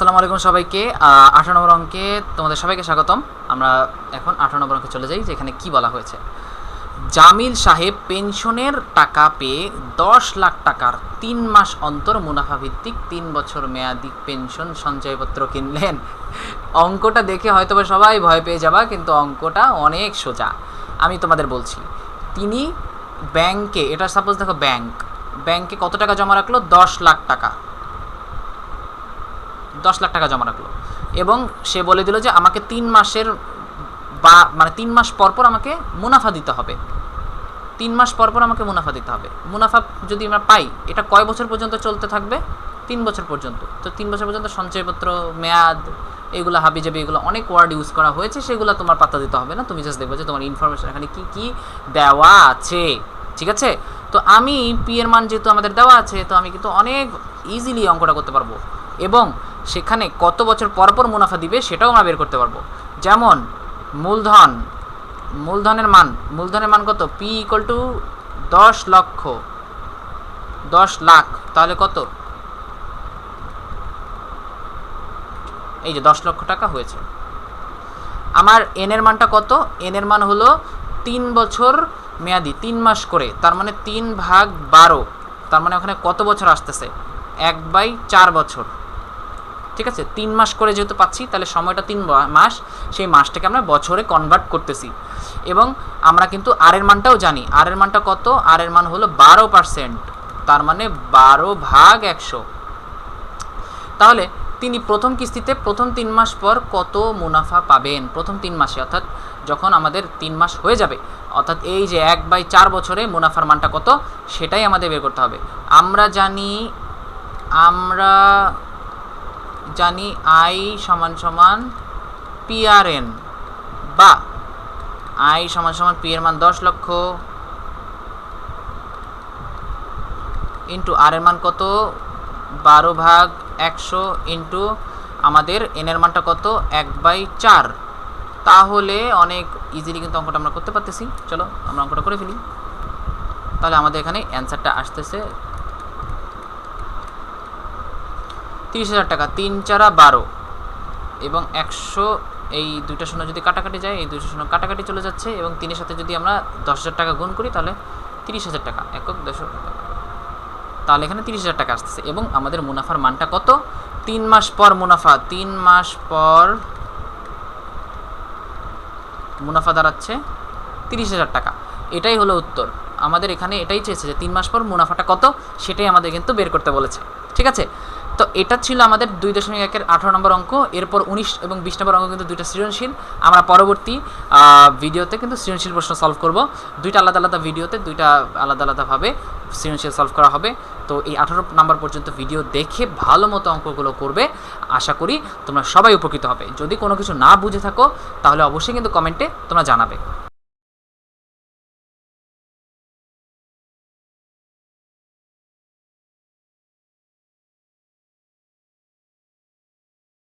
আসসালামু আলাইকুম সবাইকে। 18 নম্বর অঙ্কে তোমাদের সবাইকে স্বাগতম। আমরা এখন 18 নম্বর অঙ্কে চলে যাই, যেখানে কি বলা হয়েছে। জামিল সাহেব পেনশনের টাকা পেয়ে 10 লাখ টাকার 3 মাস অন্তর মুনাফা ভিত্তিক 3 বছর মেয়াদি পেনশন সঞ্চয়পত্র কিনলেন। অঙ্কটা দেখে হয়তো সবাই ভয় পেয়ে যাবা, কিন্তু অঙ্কটা অনেক সোজা। আমি তোমাদের বলছি, তিনি ব্যাংকে, এটা সাপোজ দেখো ব্যাংকে কত টাকা জমা রাখলো? 10 লাখ টাকা। 10 লাখ টাকা জমা রাখলো এবং সে বলে দিল যে আমাকে 3 মাসের মানে 3 মাস পরপর আমাকে মুনাফা দিতে হবে। 3 মাস পরপর আমাকে মুনাফা দিতে হবে। মুনাফা যদি আমরা পাই, এটা কয় বছর পর্যন্ত চলতে থাকবে? 3 বছর পর্যন্ত। তো 3 বছর পর্যন্ত সঞ্চয়পত্র, মেয়াদ, এগুলো হাবিজাবি, এগুলো অনেক ওয়ার্ড ইউজ করা হয়েছে, সেগুলো তোমার পাত্তা দিতে হবে না। তুমি জাস্ট দেখবে যে তোমার ইনফরমেশন এখানে কি কি দেওয়া আছে, ঠিক আছে? তো আমি পি এর মান যেহেতু আমাদের দেওয়া আছে, তো আমি কিন্তু অনেক ইজিলি অঙ্কটা করতে পারবো এবং সেখানে কত বছর পরপর মুনাফা দিবে সেটাও আমরা বের করতে পারবো। যেমন মূলধনের মান কত? পি ইকুয়াল টু 10 লাখ, তাহলে কত? এই যে 10 লক্ষ টাকা হয়েছে। আমার এন এর মানটা কত? এন এর মান হলো 3 বছর মেয়াদি, 3 মাস করে, তার মানে 3/12, তার মানে ওখানে কত বছর আসতেছে? 1/4 বছর, ঠিক আছে? 3 মাস করে যেহেতু পাচ্ছি, তাহলে সময়টা 3 মাস, সেই মাসটাকে আমরা বছরে কনভার্ট করতেছি। এবং আমরা কিন্তু আর এর মানটাও জানি। আর এর মানটা কত? আর এর মান হলো 12%, তার মানে 12/100। তাহলে তিনি প্রথম কিস্তিতে প্রথম 3 মাস পর কত মুনাফা পাবেন? প্রথম 3 মাসে, অর্থাৎ যখন আমাদের 3 মাস হয়ে যাবে, অর্থাৎ এই যে 1/4 বছরে মুনাফার মানটা কত, সেটাই আমাদের বের করতে হবে। আমরা জানি আই সমান সমান পিআরএন, বা আই সমান সমান পি এর মান 10 লক্ষ ইন্টু আর এর মান কত? 12/100 ইন্টু আমাদের এন এর মানটা কত? 1/4। তাহলে অনেক ইজিলি কিন্তু অঙ্কটা আমরা করতে পারতেছি। চলো আমরা অঙ্কটা করে ফেলি। তাহলে আমাদের এখানে অ্যান্সারটা আসতেছে 30,000 টাকা। 3 4 12 এবং 100, এই দুইটা শূন্য যদি কাটাকাটি যায়, এই দুইটা শূন্য কাটাকাটি চলে যাচ্ছে, এবং 3-এর সাথে যদি আমরা 10,000 টাকা গুণ করি, তাহলে 30,000 টাকা, একক 10 টাকা, তাহলে এখানে 30,000 টাকা আসতেছে। এবং আমাদের মুনাফার মানটা কত? 3 মাস পর মুনাফা, 3 মাস পর মুনাফা দাঁড়াচ্ছে 30,000 টাকা। এটাই হলো উত্তর। আমাদের এখানে এটাই চেয়েছে যে 3 মাস পর মুনাফাটা কত, সেটাই আমাদের কিন্তু বের করতে বলেছে, ঠিক আছে? তো এটা ছিল আমাদের 2.1-এর 18 নম্বর অঙ্ক। এরপর 19 এবং 20 নম্বর অঙ্ক কিন্তু দুইটা সৃজনশীল। আমরা পরবর্তী ভিডিওতে কিন্তু সৃজনশীল প্রশ্ন সলভ করব। দুইটা আলাদা আলাদা ভিডিওতে দুইটা আলাদা আলাদাভাবে সৃজনশীল সলভ করা হবে। তো এই 18 নম্বর পর্যন্ত ভিডিও দেখে ভালো মতো অঙ্কগুলো করবে। আশা করি তোমরা সবাই উপকৃত হবে। যদি কোনো কিছু না বুঝে থাকো, তাহলে অবশ্যই কিন্তু কমেন্টে তোমরা জানাবে।